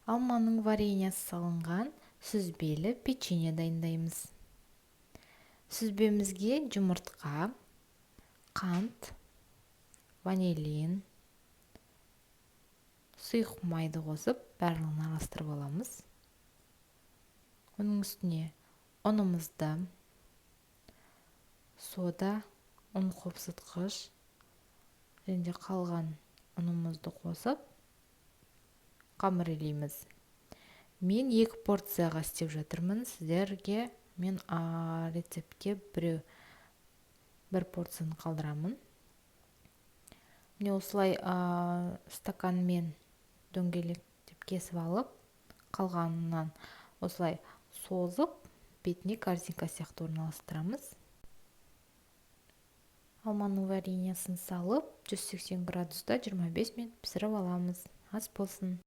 Алманың вареньясы салынған сүзбелі печенье дайындаймыз. Сүзбемізге жұмыртқа, қант, ванилин, сұйық майды қосып, барлығын араластырып аламыз. Оның үстіне ұнымызды, сода, ұн қопсытқыш және қалған ұнымызды қосып, қамыр илейміз. Мен 2 порцияға істеп жатырмын. Сіздерге мен рецептке бір порцияны қалдырамын. Міне осылай стаканмен дөңгелектеп кесіп алып, қалғанынан осылай созып, бетіне корзинка сияқты орналастырамыз. Алманың вареньясын салып, 180 градуста 25 минут пісіріп аламыз. Ас болсын.